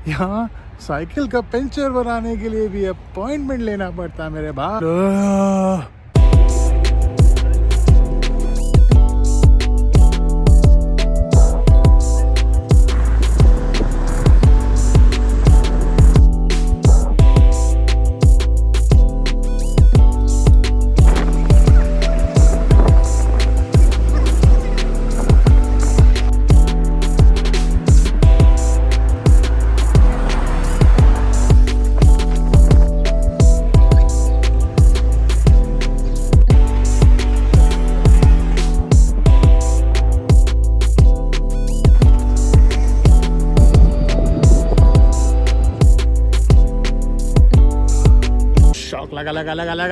यहाँ साइकिल का पंचर बनाने के लिए भी अपॉइंटमेंट लेना पड़ता है मेरे भाई।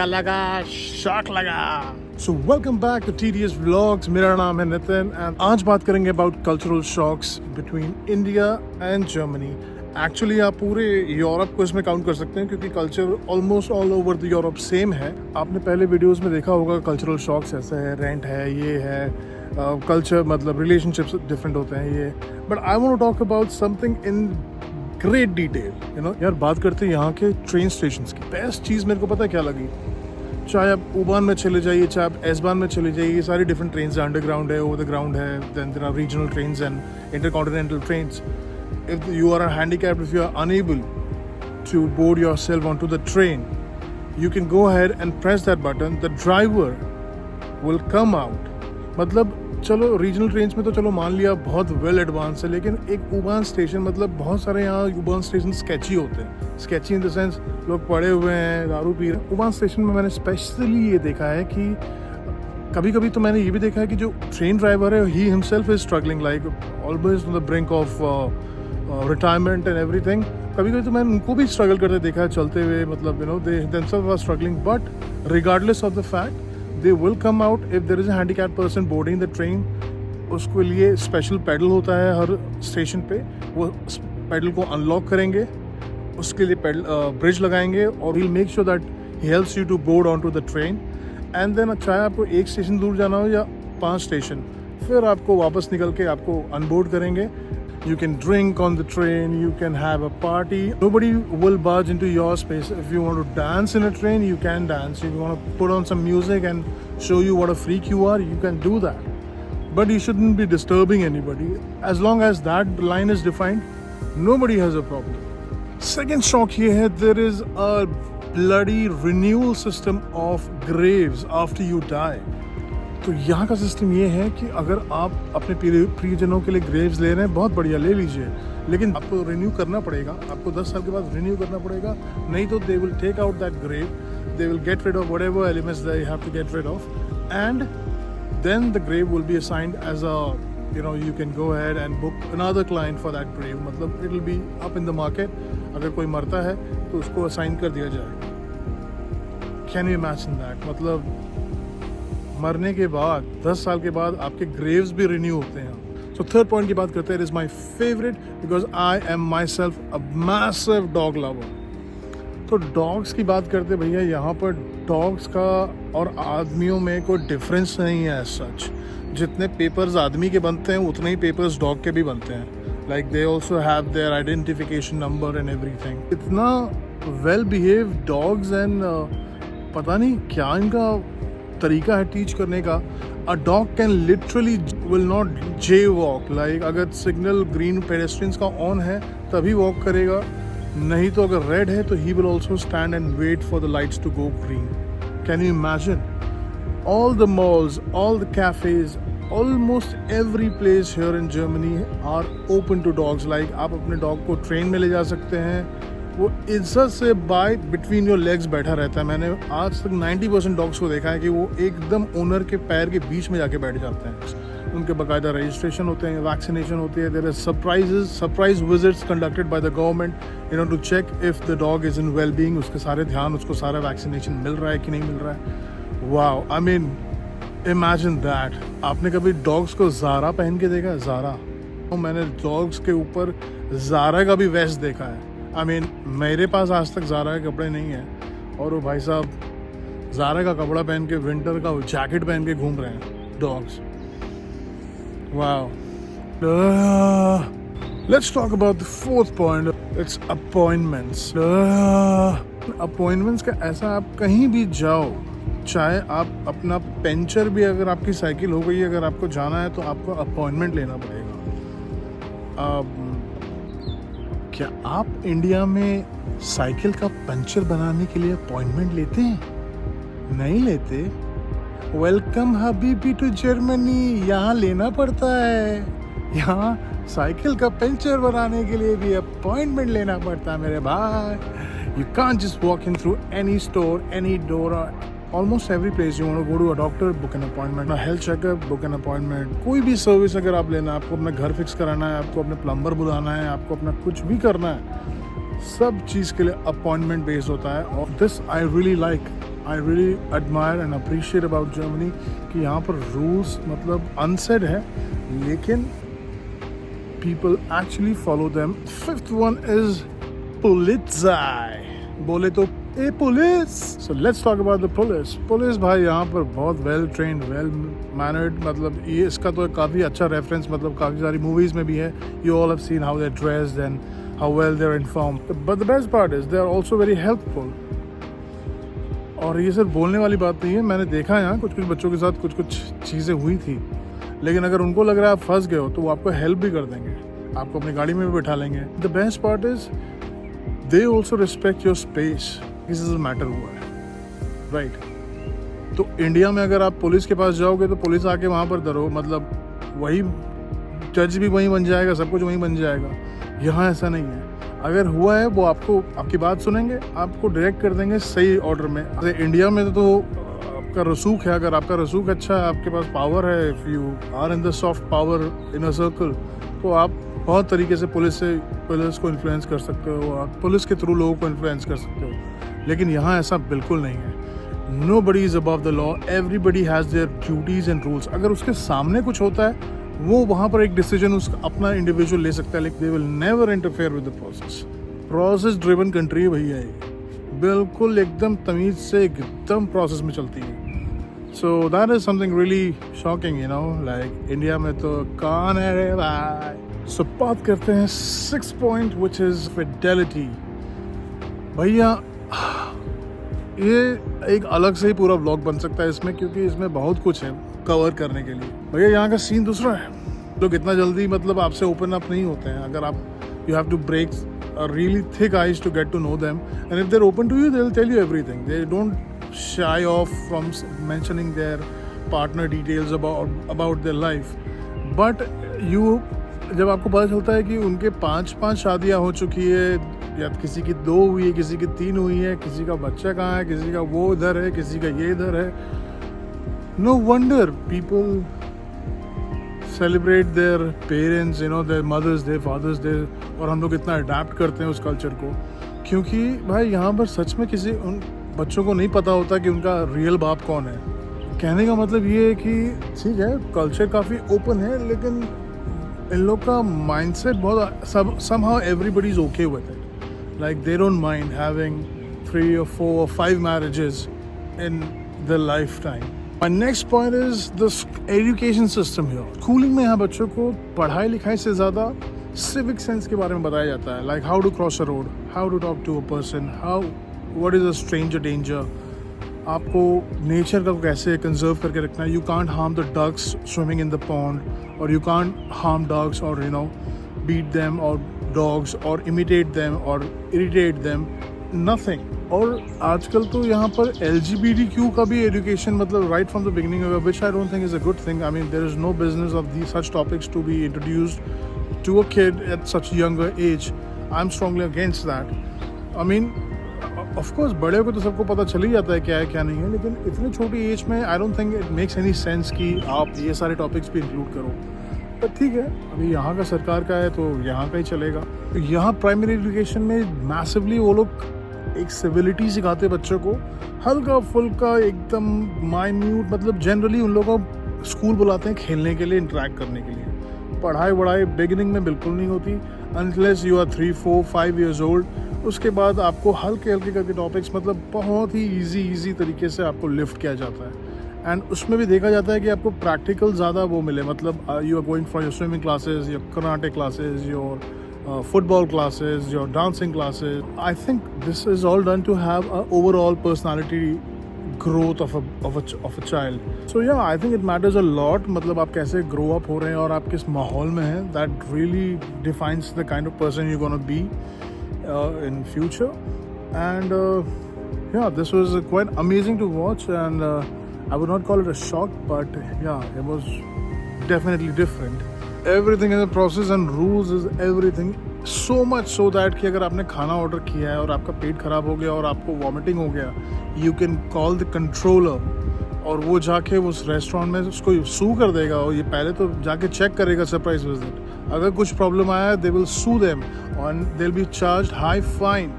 लगा शॉक लगा। So welcome back to TDS vlogs. मेरा नाम है नितिन एंड आज बात करेंगे about cultural shocks between India and Germany. Actually आप पूरे यूरोप को इसमें काउंट कर सकते हैं क्योंकि culture almost all over the Europe same है। आपने पहले वीडियोस में देखा होगा कल्चरल शॉक्स ऐसे है, रेंट है, ये है कल्चर मतलब रिलेशनशिप्स डिफरेंट होते हैं ये। But I want to talk about something in great detail. You know यार, बात करते हैं यहाँ के ट्रेन स्टेशन की। बेस्ट चीज़ मेरे को पता है क्या लगी, चाहे आप U-Bahn में चले जाइए, चाहे आप S-Bahn में चले जाइए, ये सारी डिफरेंट ट्रेन्स है, अंडरग्राउंड है, ओवर द ग्राउंड है, then there are regional trains and intercontinental trains. If you are handicapped, if you are unable to board yourself onto the train, you can go ahead and press that button, the driver will come out। मतलब चलो regional trains में तो चलो मान लिया बहुत well advance है, लेकिन एक U-Bahn स्टेशन मतलब बहुत सारे यहाँ U-Bahn स्टेशन स्केची होते हैं। स्केची इन द सेंस लोग पड़े हुए हैं, दारू पी रहे हैं। U-Bahn स्टेशन में मैंने स्पेशली ये देखा है कि कभी कभी तो मैंने ये भी देखा है कि जो ट्रेन ड्राइवर है he himself is struggling like always on the brink of retirement and everything. कभी कभी तो मैंने उनको भी स्ट्रगल करते देखा है चलते हुए, मतलब you know they themselves are struggling, but regardless of the fact they will come out if there is a handicapped person boarding the train। उसके लिए स्पेशल पैडल होता है हर स्टेशन पे, वो पैडल को अनलॉक करेंगे, उसके लिए पैडल ब्रिज लगाएंगे और he'll make sure that he helps you to board onto the train। and then चाहे आपको एक स्टेशन दूर जाना हो या 5 स्टेशन, फिर आपको वापस निकल के आपको अनबोर्ड करेंगे। You can drink on the train, you can have a party, nobody will barge into your space। If you want to dance in a train, you can dance। If you want to put on some music and show you what a freak you are, you can do that, but you shouldn't be disturbing anybody। As long as that line is defined, nobody has a problem। Second shock here है, there is a bloody renewal system of graves after you die। तो यहाँ का system ये है कि अगर आप अपने प्रियजनों के लिए ग्रेव्स ले रहे हैं, बहुत बढ़िया ले लीजिए, लेकिन आपको रिन्यू करना पड़ेगा। आपको 10 साल के बाद रिन्यू करना पड़ेगा, नहीं तो they will take out that grave, they will get rid of whatever elements they have to get rid of, and then the grave will be assigned as a you know you can go ahead and book another client for that grave। मतलब it will be up in the market। अगर कोई मरता है तो उसको assign कर दिया जाएगा। Can you imagine that? मतलब मरने के बाद 10 साल के बाद आपके ग्रेव्स भी रिन्यू होते हैं। सो थर्ड पॉइंट की बात करते हैं, it is my favourite because I am my self a massive dog lover. तो डॉग्स की बात करते भैया, यहाँ पर डॉग्स का और आदमियों में कोई डिफरेंस नहीं है एज सच। जितने पेपर्स आदमी के बनते हैं उतने ही पेपर्स डॉग के भी बनते हैं। Like they also have their identification number and everything. इतना वेल बिहेव डॉग्स एंड पता नहीं क्या इनका तरीका है टीच करने का। A dog can literally will not J walk, like अगर सिग्नल ग्रीन पेडेस्ट्रियंस का ऑन है तभी वॉक करेगा, नहीं तो अगर रेड है तो he will also stand and wait for the lights to go green. Can you imagine? All the malls, all the cafes, almost every place here in Germany are open to dogs. Like आप अपने dog को train में ले जा सकते हैं, वो इज्जत से बाय बिटवीन योर लेग्स बैठा रहता है। मैंने आज तक 90% डॉग्स को देखा है कि वो एकदम ओनर के पैर के बीच में जाके बैठ जाते हैं। उनके बाकायदा रजिस्ट्रेशन होते हैं, वैक्सीनेशन होती है, there are surprise visits conducted by the government you know to check if the dog is in well being. उसके सारे ध्यान, उसको सारा वैक्सीनेशन मिल रहा है कि नहीं मिल रहा है। Wow, I mean imagine that. आपने कभी डॉग्स को ज़ारा पहन के देखा है? ज़ारा, मैंने डॉग्स के ऊपर ज़ारा का भी वेस्ट देखा है। आई मीन मेरे पास आज तक ज़ारा के कपड़े नहीं हैं और वो भाई साहब ज़ारा का कपड़ा पहन के, विंटर का जैकेट पहन के घूम रहे हैं dogs. Wow, Let's talk about the fourth point. It's appointments. Appointments का ऐसा, आप कहीं भी जाओ, चाहे आप अपना पंचर भी, अगर आपकी साइकिल हो गई, अगर आपको जाना है तो आपको अपॉइंटमेंट लेना पड़ेगा। क्या आप इंडिया में साइकिल का पंचर बनाने के लिए अपॉइंटमेंट लेते हैं? नहीं लेते। वेलकम हबीबी टू जर्मनी। यहाँ लेना पड़ता है। यहाँ साइकिल का पंचर बनाने के लिए भी अपॉइंटमेंट लेना पड़ता है मेरे भाई। You can't just walk in through any store, any door, almost every place. You want to go to a doctor, book an appointment. Health checkup, book an appointment. कोई भी सर्विस अगर आप लेना है, आपको अपना घर फिक्स कराना है, आपको अपने प्लम्बर बुलाना है, आपको अपना कुछ भी करना है, सब चीज़ के लिए अपॉइंटमेंट बेस्ड होता है। और this I really admire and appreciate about Germany कि यहाँ पर रूल्स मतलब अनसेड है, लेकिन people actually follow them. Fifth one is Polizei. बोले तो ए police. So let's talk about the police. Police भाई यहाँ पर बहुत वेल ट्रेन्ड, वेल मैनर्ड, मतलब ये इसका तो काफ़ी अच्छा रेफरेंस मतलब काफ़ी सारी मूवीज़ में भी है। You all have seen how they're dressed and how well they're informed. But the best part is they are also very helpful. और ये सिर्फ बोलने वाली बात नहीं है, मैंने देखा है यहाँ कुछ बच्चों के साथ कुछ चीज़ें हुई थी, लेकिन अगर उनको लग रहा है आप फंस गए हो तो वो आपको हेल्प भी कर देंगे, आपको अपनी गाड़ी में भी बैठा लेंगे। The best part is they also respect your space. This is a matter हुआ है, राइट? तो इंडिया में अगर आप पुलिस के पास जाओगे तो पुलिस आके वहाँ पर डरो, मतलब वही जज भी वहीं बन जाएगा, सब कुछ वहीं बन जाएगा। यहाँ ऐसा नहीं है। अगर हुआ है वो आपको आपकी बात सुनेंगे, आपको डायरेक्ट कर देंगे सही ऑर्डर में। जैसे इंडिया में तो आपका रसूख है, अगर आपका रसूख अच्छा है, आपके पास पावर है, if you are in the soft power in a circle, तो आप बहुत तरीके से पुलिस को इन्फ्लुएंस कर सकते हो, आप पुलिस के थ्रू लोगों को इन्फ्लुएंस कर सकते हो। लेकिन यहाँ ऐसा बिल्कुल नहीं है। Nobody is above the law, everybody has their duties and rules. अगर उसके सामने कुछ होता है वो वहाँ पर एक डिसीजन उसका अपना इंडिविजुअल ले सकता है, लेकिन they will never interfere with the process driven country है भैया ये, बिल्कुल एकदम तमीज़ से एकदम प्रोसेस में चलती है। So that is something really shocking, you know, like India में तो कौन है रे भाई। सो बात करते हैं 6th point which is Fidelity. भैया ये एक अलग से ही पूरा व्लॉग बन सकता है इसमें, क्योंकि इसमें बहुत कुछ है कवर करने के लिए। भैया यहाँ का सीन दूसरा है। लोग इतना जल्दी मतलब आपसे ओपन अप नहीं होते हैं। अगर आप you have to break really thick eyes to get to know them, and if they're open to you they'll tell you everything. They don't shy off from mentioning their partner details about their life. But you जब आपको पता चलता है कि उनके 5 शादियां हो चुकी है, या किसी की 2 हुई है, किसी की 3 हुई है, किसी का बच्चा कहाँ है, किसी का वो इधर है, किसी का ये इधर है, no wonder people celebrate their parents, you know, their mothers, their fathers, और हम लोग इतना अडैप्ट करते हैं उस कल्चर को, क्योंकि भाई यहाँ पर सच में किसी उन बच्चों को नहीं पता होता कि उनका रियल बाप कौन है। कहने का मतलब ये है कि ठीक है कल्चर काफ़ी ओपन है, लेकिन इन लोग का माइंडसेट बहुत somehow everybody is okay with it, like they don't mind having 3 or 4 or 5 marriages in their lifetime. My next point is the education system here. Schooling में यहाँ बच्चों को पढ़ाई लिखाई से ज़्यादा civic sense के बारे में बताया जाता है, like how to cross a road, how to talk to a person, what is a stranger danger, आपको नेचर का कैसे कंजर्व करके रखना है। You can't harm the ducks swimming in the pond, or you can't harm dogs or you know beat them or dogs or imitate them or irritate them, nothing. और आजकल तो यहाँ पर LGBTQ का भी एजुकेशन मतलब right from the beginning, which I don't think is a good thing. I mean there is no business of the such topics to be introduced to a kid at such younger age. I am strongly against that. I mean of course बड़े को तो सबको पता चल ही जाता है क्या है क्या नहीं है, लेकिन इतनी छोटी एज में आई don't think it makes any sense कि आप ये सारे टॉपिक्स भी इंक्लूड करो. पर ठीक है, अभी यहाँ का सरकार का है तो यहाँ का ही चलेगा. यहाँ प्राइमरी एजुकेशन में मैसिवली वो लोग एक सिविलिटी सिखाते बच्चों को, हल्का फुल्का एकदम माइन्यूट. मतलब जनरली उन लोगों को स्कूल बुलाते हैं खेलने के लिए, इंटरेक्ट करने के लिए. पढ़ाई वढ़ाई बिगिनिंग में बिल्कुल नहीं होती unless you are 3, 4, 5 years old. उसके बाद आपको हल्के हल्के करके टॉपिक्स मतलब बहुत ही इजी तरीके से आपको लिफ्ट किया जाता है. एंड उसमें भी देखा जाता है कि आपको प्रैक्टिकल ज़्यादा वो मिले. मतलब you are going for your swimming classes, your karate classes, your football classes, your dancing classes. I think this is all done to have an overall personality growth of a child. So yeah, I think it matters a lot. मतलब आप कैसे grow up हो रहे हैं और आप किस माहौल में हैं, that really defines the kind of person you're gonna be in future. And yeah, this was quite amazing to watch, and I would not call it a shock, but yeah, it was definitely different. Everything in the process and rules is everything. So much so that कि अगर आपने खाना order किया है और आपका पेट खराब हो गया और आपको वॉमिटिंग हो गया, you can call the controller और वो जाके उस रेस्टोरेंट में उसको सू कर देगा. और ये पहले तो जाके चेक करेगा सरप्राइज विजिट. अगर कुछ प्रॉब्लम आया, they will sue them and they'll be charged high fine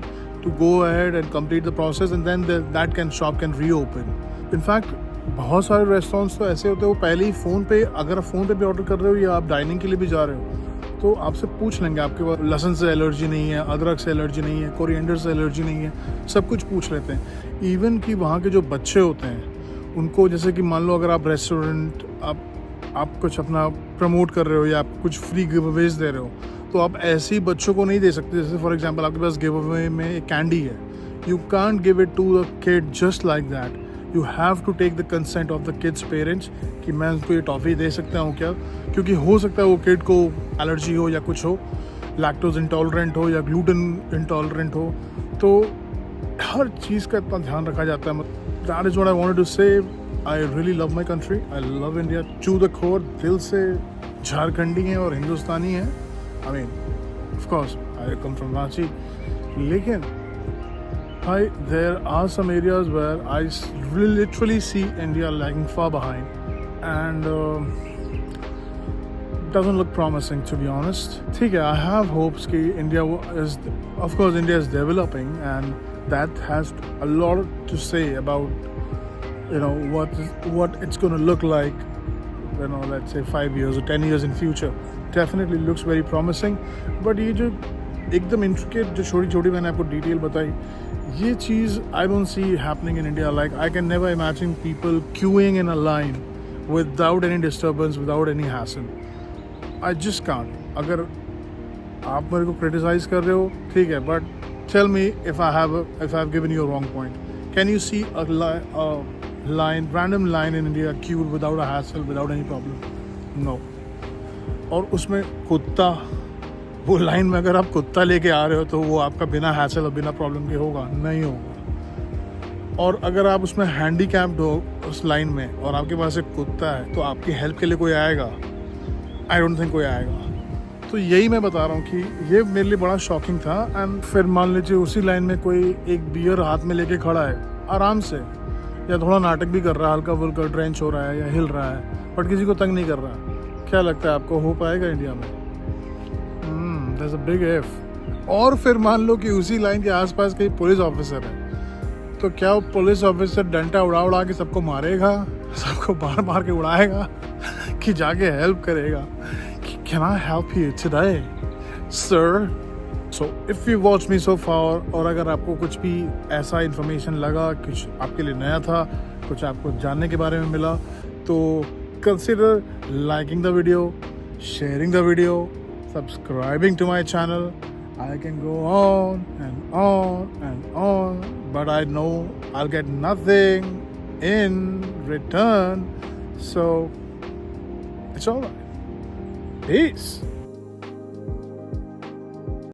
to go ahead and complete the process, and then that shop can reopen. In fact, बहुत सारे रेस्टोरेंट्स तो ऐसे होते हैं, वो पहले ही फ़ोन पे, अगर आप फ़ोन पे भी ऑर्डर कर रहे हो या आप डाइनिंग के लिए भी जा रहे हो, तो आपसे पूछ लेंगे आपके पास लहसुन से एलर्जी नहीं है, अदरक से एलर्जी नहीं है, कोरिएंडर से एलर्जी नहीं है, सब कुछ पूछ लेते हैं. इवन कि वहाँ के जो बच्चे होते हैं उनको, जैसे कि मान लो अगर आप रेस्टोरेंट आप कुछ अपना प्रमोट कर रहे हो या आप कुछ फ्री गिव अवेज दे रहे हो, तो आप ऐसे ही बच्चों को नहीं दे सकते. जैसे फॉर एग्जांपल आपके पास गिव अवे में एक कैंडी है, you can't give it to the kid just like that. You have to take the consent of the kid's parents कि मैं उनको ये टॉफ़ी दे सकता हूँ क्या, क्योंकि हो सकता है वो किड को एलर्जी हो या कुछ हो, लैक्टोज इंटॉलरेंट हो या ग्लूटेन इंटॉलरेंट हो. तो हर चीज़ का इतना ध्यान रखा जाता है. That is what I wanted to say. I really love my country, I love India to the core. दिल से झारखंडी हैं और हिंदुस्तानी हैं. I mean of course I come from Ranchi, लेकिन there are some areas where I literally see India lagging far behind, and doesn't look promising, to be honest. ठीक है, I have hopes कि India is, of course India is developing, and that has a lot to say about, you know, what it's going to look like, you know, let's say 5 years or 10 years in future. Definitely looks very promising. But ये जो एकदम intricate जो छोटी छोटी मैंने आपको detail बताई, ये चीज़ I don't see happening in India. Like I can never imagine people queuing in a line without any disturbance, without any hassle. I just can't. अगर आप मेरे को criticize कर रहे हो, ठीक है, but tell me if I have given you a wrong point. Can you see a random line in India queued without a hassle, without any problem? No. और उसमें कुत्ता, वो लाइन में अगर आप कुत्ता लेके आ रहे हो तो वो आपका बिना हैसल और बिना प्रॉब्लम के होगा नहीं होगा. और अगर आप उसमें हैंडीकैप्ड हो उस लाइन में और आपके पास एक कुत्ता है, तो आपकी हेल्प के लिए कोई आएगा? आई डोंट थिंक कोई आएगा. तो यही मैं बता रहा हूँ कि ये मेरे लिए बड़ा शॉकिंग था. एंड फिर मान लीजिए उसी लाइन में कोई एक बियर हाथ में लेके खड़ा है आराम से, या थोड़ा नाटक भी कर रहा है, हल्का फुल्का ड्रेंच हो रहा है या हिल रहा है, बट किसी को तंग नहीं कर रहा है. क्या लगता है आपको हो पाएगा इंडिया में? There's a big if. और फिर मान लो कि उसी लाइन के आसपास कहीं पुलिस ऑफिसर है, तो क्या वो पुलिस ऑफिसर डंडा उड़ा के सबको मारेगा, सबको मार के उड़ाएगा, कि जाके हेल्प करेगा कि can I help you today, sir? So if you watched me so far, और अगर आपको कुछ भी ऐसा इन्फॉर्मेशन लगा, कुछ आपके लिए नया था, कुछ आपको जानने के बारे में मिला, तो consider liking the video, sharing the video, subscribing to my channel. I can go on and on and on, but I know I'll get nothing in return, so it's all right. Peace.